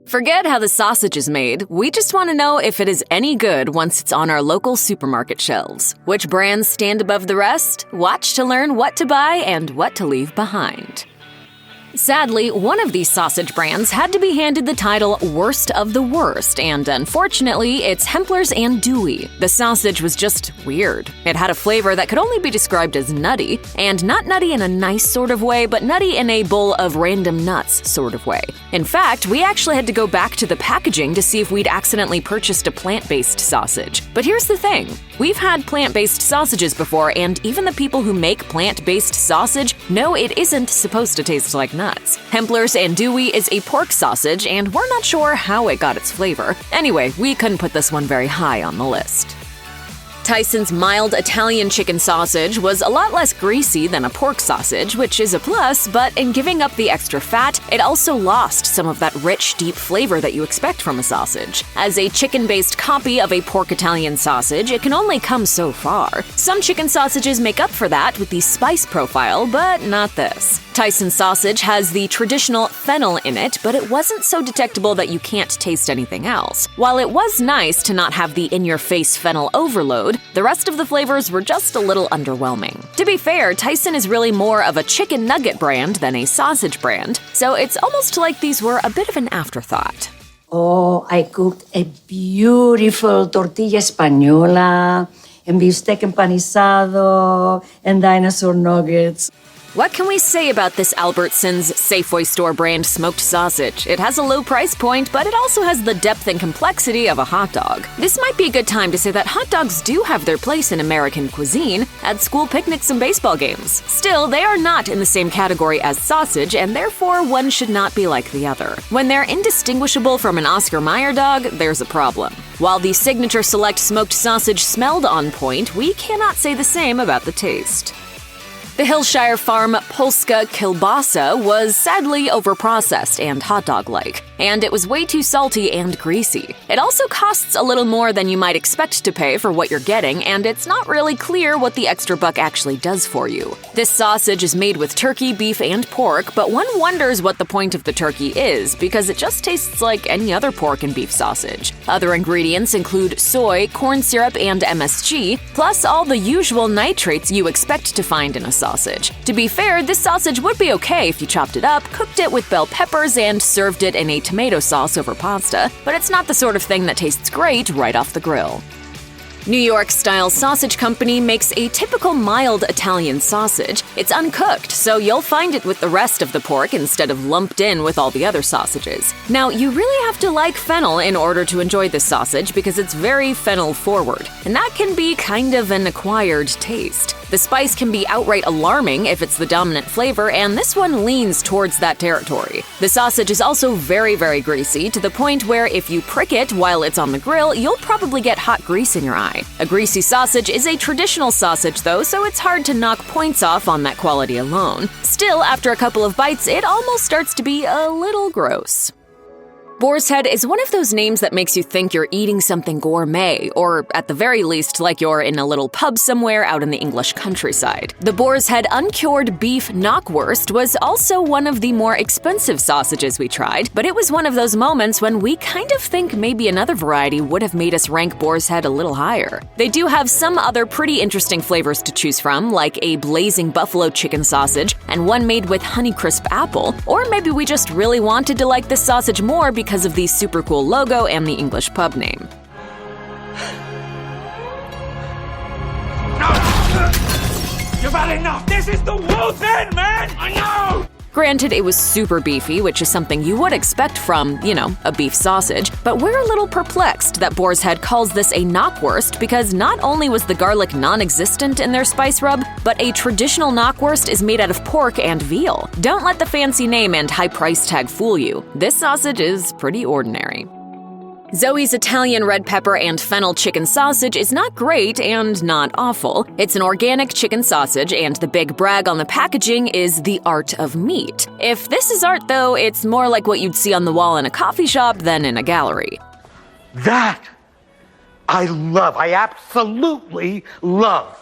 Forget how the sausage is made, we just want to know if it is any good once it's on our local supermarket shelves. Which brands stand above the rest? Watch to learn what to buy and what to leave behind. Sadly, one of these sausage brands had to be handed the title Worst of the Worst, and unfortunately, it's Hempler's Andouille. The sausage was just weird. It had a flavor that could only be described as nutty, and not nutty in a nice sort of way, but nutty in a bowl of random nuts sort of way. In fact, we actually had to go back to the packaging to see if we'd accidentally purchased a plant-based sausage. But here's the thing. We've had plant-based sausages before, and even the people who make plant-based sausage know it isn't supposed to taste like nuts. Hempler's Andouille is a pork sausage, and we're not sure how it got its flavor. Anyway, we couldn't put this one very high on the list. Tyson's mild Italian chicken sausage was a lot less greasy than a pork sausage, which is a plus, but in giving up the extra fat, it also lost some of that rich, deep flavor that you expect from a sausage. As a chicken-based copy of a pork Italian sausage, it can only come so far. Some chicken sausages make up for that with the spice profile, but not this. Tyson sausage has the traditional fennel in it, but it wasn't so detectable that you can't taste anything else. While it was nice to not have the in-your-face fennel overload, the rest of the flavors were just a little underwhelming. To be fair, Tyson is really more of a chicken nugget brand than a sausage brand, so it's almost like these were a bit of an afterthought. Oh, I cooked a beautiful tortilla española, and beefsteak empanizado, and dinosaur nuggets. What can we say about this Albertsons Safeway store brand smoked sausage? It has a low price point, but it also has the depth and complexity of a hot dog. This might be a good time to say that hot dogs do have their place in American cuisine, at school picnics and baseball games. Still, they are not in the same category as sausage, and therefore one should not be like the other. When they're indistinguishable from an Oscar Mayer dog, there's a problem. While the Signature Select smoked sausage smelled on point, we cannot say the same about the taste. The Hillshire Farm Polska kielbasa was sadly overprocessed and hot dog-like, and it was way too salty and greasy. It also costs a little more than you might expect to pay for what you're getting, and it's not really clear what the extra buck actually does for you. This sausage is made with turkey, beef, and pork, but one wonders what the point of the turkey is, because it just tastes like any other pork and beef sausage. Other ingredients include soy, corn syrup, and MSG, plus all the usual nitrates you expect to find in a sausage. To be fair, this sausage would be okay if you chopped it up, cooked it with bell peppers, and served it in a tomato sauce over pasta, but it's not the sort of thing that tastes great right off the grill. New York-style sausage company makes a typical mild Italian sausage. It's uncooked, so you'll find it with the rest of the pork instead of lumped in with all the other sausages. Now, you really have to like fennel in order to enjoy this sausage because it's very fennel-forward, and that can be kind of an acquired taste. The spice can be outright alarming if it's the dominant flavor, and this one leans towards that territory. The sausage is also very, very greasy, to the point where if you prick it while it's on the grill, you'll probably get hot grease in your eye. A greasy sausage is a traditional sausage though, so it's hard to knock points off on that quality alone. Still, after a couple of bites, it almost starts to be a little gross. Boar's Head is one of those names that makes you think you're eating something gourmet, or at the very least, like you're in a little pub somewhere out in the English countryside. The Boar's Head uncured beef knockwurst was also one of the more expensive sausages we tried, but it was one of those moments when we kind of think maybe another variety would have made us rank Boar's Head a little higher. They do have some other pretty interesting flavors to choose from, like a blazing buffalo chicken sausage and one made with Honeycrisp apple, or maybe we just really wanted to like this sausage more because of the super cool logo and the English pub name. You've had enough! This is the world's end, man! I know! Granted, it was super beefy, which is something you would expect from, a beef sausage, but we're a little perplexed that Boar's Head calls this a knockwurst because not only was the garlic non-existent in their spice rub, but a traditional knockwurst is made out of pork and veal. Don't let the fancy name and high price tag fool you. This sausage is pretty ordinary. Zoe's Italian red pepper and fennel chicken sausage is not great and not awful. It's an organic chicken sausage, and the big brag on the packaging is the art of meat. If this is art, though, it's more like what you'd see on the wall in a coffee shop than in a gallery. That I love. I absolutely love.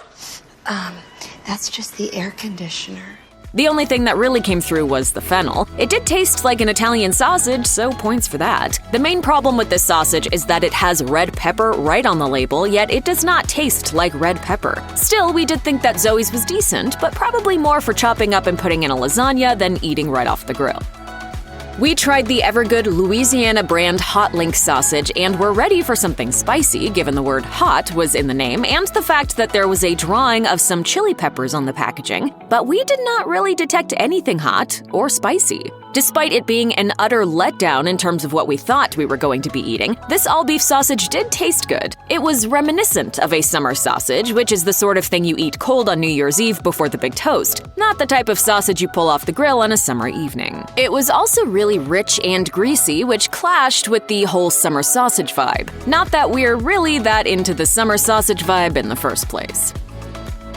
That's just the air conditioner. The only thing that really came through was the fennel. It did taste like an Italian sausage, so points for that. The main problem with this sausage is that it has red pepper right on the label, yet it does not taste like red pepper. Still, we did think that Zoe's was decent, but probably more for chopping up and putting in a lasagna than eating right off the grill. We tried the Evergood Louisiana brand hot link sausage and were ready for something spicy, given the word hot was in the name and the fact that there was a drawing of some chili peppers on the packaging, but we did not really detect anything hot or spicy. Despite it being an utter letdown in terms of what we thought we were going to be eating, this all-beef sausage did taste good. It was reminiscent of a summer sausage, which is the sort of thing you eat cold on New Year's Eve before the big toast, not the type of sausage you pull off the grill on a summer evening. It was also really rich and greasy, which clashed with the whole summer sausage vibe. Not that we're really that into the summer sausage vibe in the first place.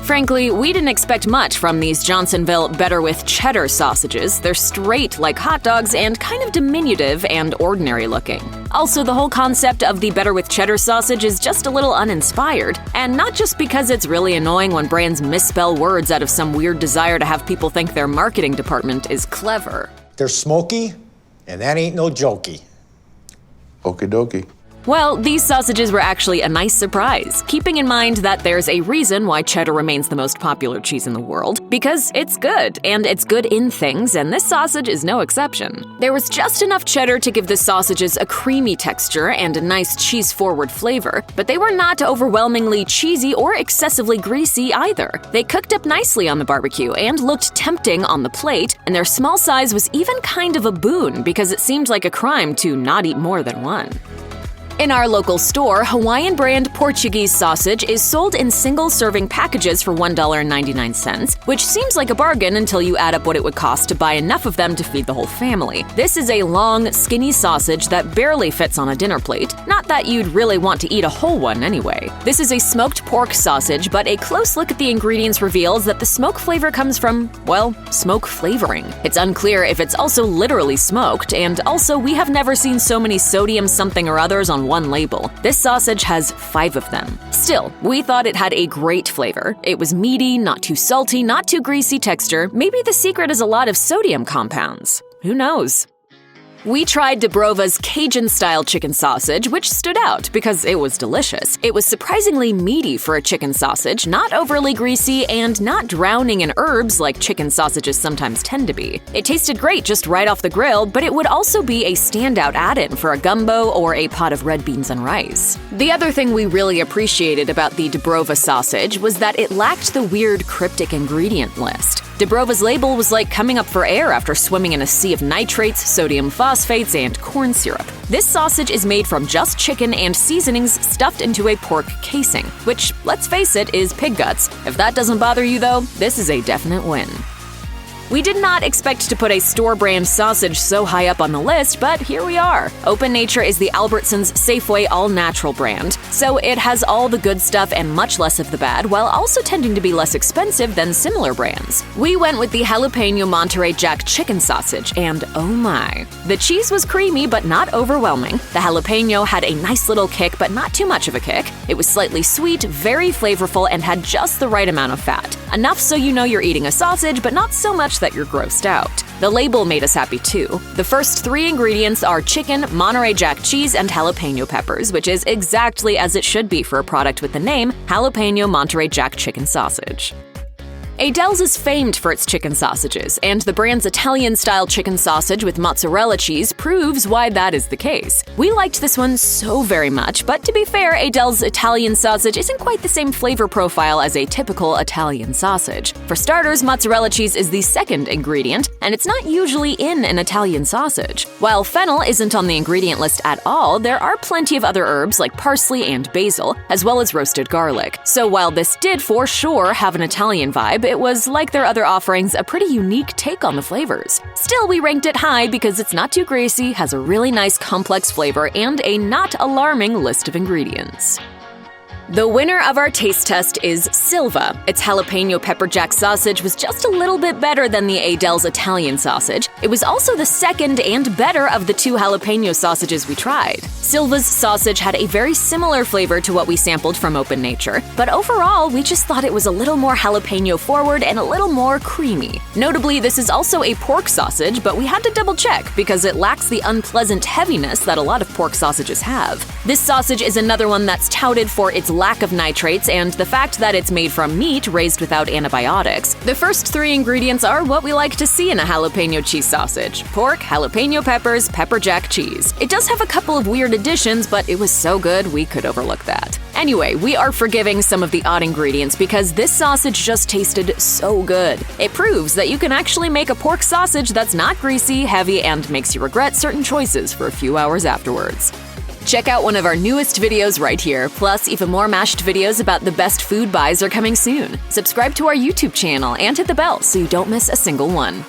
Frankly, we didn't expect much from these Johnsonville Better with Cheddar sausages. They're straight like hot dogs and kind of diminutive and ordinary looking. Also, the whole concept of the Better with Cheddar sausage is just a little uninspired, and not just because it's really annoying when brands misspell words out of some weird desire to have people think their marketing department is clever. They're smoky, and that ain't no jokey. Okie dokie. Well, these sausages were actually a nice surprise, keeping in mind that there's a reason why cheddar remains the most popular cheese in the world, because it's good, and it's good in things, and this sausage is no exception. There was just enough cheddar to give the sausages a creamy texture and a nice cheese-forward flavor, but they were not overwhelmingly cheesy or excessively greasy either. They cooked up nicely on the barbecue and looked tempting on the plate, and their small size was even kind of a boon because it seemed like a crime to not eat more than one. In our local store, Hawaiian Brand Portuguese sausage is sold in single-serving packages for $1.99, which seems like a bargain until you add up what it would cost to buy enough of them to feed the whole family. This is a long, skinny sausage that barely fits on a dinner plate, not that you'd really want to eat a whole one anyway. This is a smoked pork sausage, but a close look at the ingredients reveals that the smoke flavor comes from, well, smoke flavoring. It's unclear if it's also literally smoked, and also we have never seen so many sodium something or others on one label. This sausage has 5 of them. Still, we thought it had a great flavor. It was meaty, not too salty, not too greasy texture. Maybe the secret is a lot of sodium compounds. Who knows? We tried Dibrova's Cajun-style chicken sausage, which stood out because it was delicious. It was surprisingly meaty for a chicken sausage, not overly greasy, and not drowning in herbs like chicken sausages sometimes tend to be. It tasted great just right off the grill, but it would also be a standout add-in for a gumbo or a pot of red beans and rice. The other thing we really appreciated about the Dibrova sausage was that it lacked the weird cryptic ingredient list. Dibrova's label was like coming up for air after swimming in a sea of nitrates, sodium phosphates, and corn syrup. This sausage is made from just chicken and seasonings stuffed into a pork casing, which, let's face it, is pig guts. If that doesn't bother you though, this is a definite win. We did not expect to put a store-brand sausage so high up on the list, but here we are. Open Nature is the Albertsons Safeway all-natural brand, so it has all the good stuff and much less of the bad, while also tending to be less expensive than similar brands. We went with the jalapeno Monterey Jack chicken sausage, and oh my. The cheese was creamy but not overwhelming. The jalapeno had a nice little kick, but not too much of a kick. It was slightly sweet, very flavorful, and had just the right amount of fat. Enough so you know you're eating a sausage, but not so much that you're grossed out. The label made us happy too. The first 3 ingredients are chicken, Monterey Jack cheese, and jalapeno peppers, which is exactly as it should be for a product with the name Jalapeno Monterey Jack Chicken Sausage. Aidells is famed for its chicken sausages, and the brand's Italian-style chicken sausage with mozzarella cheese proves why that is the case. We liked this one so very much, but to be fair, Aidells' Italian sausage isn't quite the same flavor profile as a typical Italian sausage. For starters, mozzarella cheese is the second ingredient, and it's not usually in an Italian sausage. While fennel isn't on the ingredient list at all, there are plenty of other herbs like parsley and basil, as well as roasted garlic. So while this did for sure have an Italian vibe, it was, like their other offerings, a pretty unique take on the flavors. Still, we ranked it high because it's not too greasy, has a really nice complex flavor, and a not alarming list of ingredients. The winner of our taste test is Silva. Its jalapeno pepper jack sausage was just a little bit better than the Aidells Italian sausage. It was also the second and better of the 2 jalapeno sausages we tried. Silva's sausage had a very similar flavor to what we sampled from Open Nature, but overall, we just thought it was a little more jalapeno forward and a little more creamy. Notably, this is also a pork sausage, but we had to double check because it lacks the unpleasant heaviness that a lot of pork sausages have. This sausage is another one that's touted for its lack of nitrates and the fact that it's made from meat raised without antibiotics. The first 3 ingredients are what we like to see in a jalapeno cheese sausage: pork, jalapeno peppers, pepper jack cheese. It does have a couple of weird additions, but it was so good we could overlook that. Anyway, we are forgiving some of the odd ingredients because this sausage just tasted so good. It proves that you can actually make a pork sausage that's not greasy, heavy, and makes you regret certain choices for a few hours afterwards. Check out one of our newest videos right here. Plus, even more mashed videos about the best food buys are coming soon. Subscribe to our YouTube channel and hit the bell so you don't miss a single one.